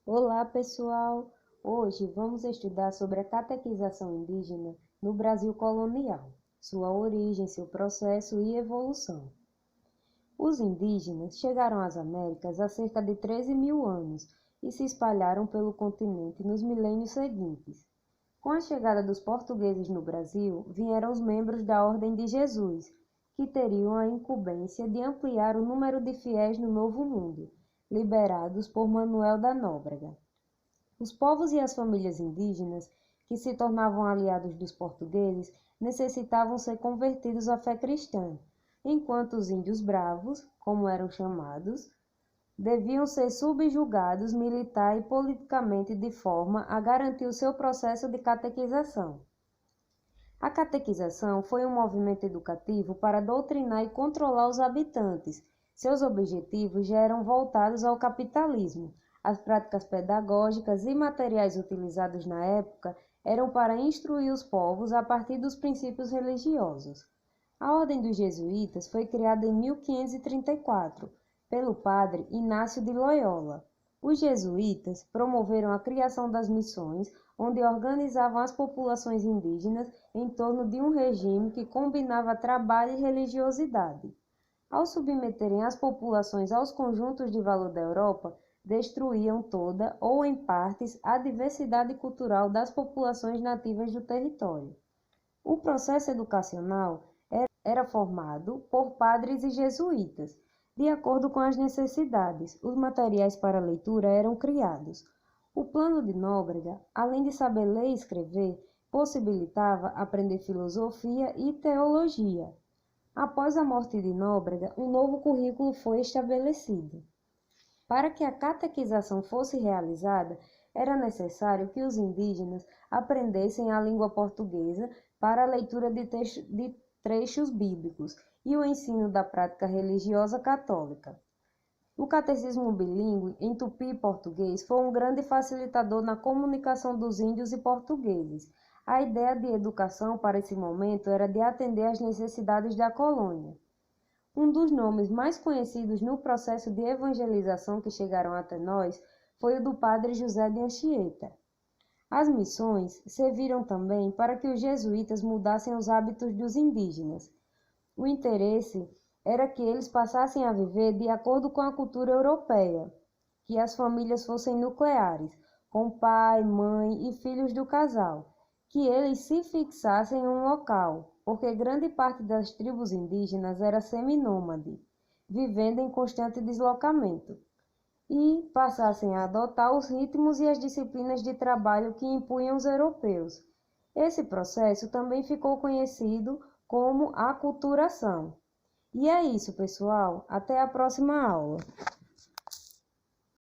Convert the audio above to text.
Olá, pessoal! Hoje vamos estudar sobre a catequização indígena no Brasil colonial, sua origem, seu processo e evolução. Os indígenas chegaram às Américas há cerca de 13 mil anos e se espalharam pelo continente nos milênios seguintes. Com a chegada dos portugueses no Brasil, vieram os membros da Ordem de Jesus, que teriam a incumbência de ampliar o número de fiéis no Novo Mundo, liderados por Manuel da Nóbrega. Os povos e as famílias indígenas, que se tornavam aliados dos portugueses, necessitavam ser convertidos à fé cristã, enquanto os índios bravos, como eram chamados, deviam ser subjugados militar e politicamente de forma a garantir o seu processo de catequização. A catequização foi um movimento educativo para doutrinar e controlar os habitantes. Seus objetivos já eram voltados ao capitalismo. As práticas pedagógicas e materiais utilizados na época eram para instruir os povos a partir dos princípios religiosos. A Ordem dos Jesuítas foi criada em 1534, pelo padre Inácio de Loyola. Os jesuítas promoveram a criação das missões, onde organizavam as populações indígenas em torno de um regime que combinava trabalho e religiosidade. Ao submeterem as populações aos conjuntos de valor da Europa, destruíam toda ou em partes a diversidade cultural das populações nativas do território. O processo educacional era formado por padres e jesuítas, de acordo com as necessidades. Os materiais para leitura eram criados. O plano de Nóbrega, além de saber ler e escrever, possibilitava aprender filosofia e teologia. Após a morte de Nóbrega, um novo currículo foi estabelecido. Para que a catequização fosse realizada, era necessário que os indígenas aprendessem a língua portuguesa para a leitura de trechos bíblicos e o ensino da prática religiosa católica. O catecismo bilíngue em tupi e português foi um grande facilitador na comunicação dos índios e portugueses. A ideia de educação para esse momento era de atender às necessidades da colônia. Um dos nomes mais conhecidos no processo de evangelização que chegaram até nós foi o do padre José de Anchieta. As missões serviram também para que os jesuítas mudassem os hábitos dos indígenas. O interesse era que eles passassem a viver de acordo com a cultura europeia, que as famílias fossem nucleares, com pai, mãe e filhos do casal, que eles se fixassem em um local, porque grande parte das tribos indígenas era seminômade, vivendo em constante deslocamento, e passassem a adotar os ritmos e as disciplinas de trabalho que impunham os europeus. Esse processo também ficou conhecido como aculturação. E é isso, pessoal. Até a próxima aula.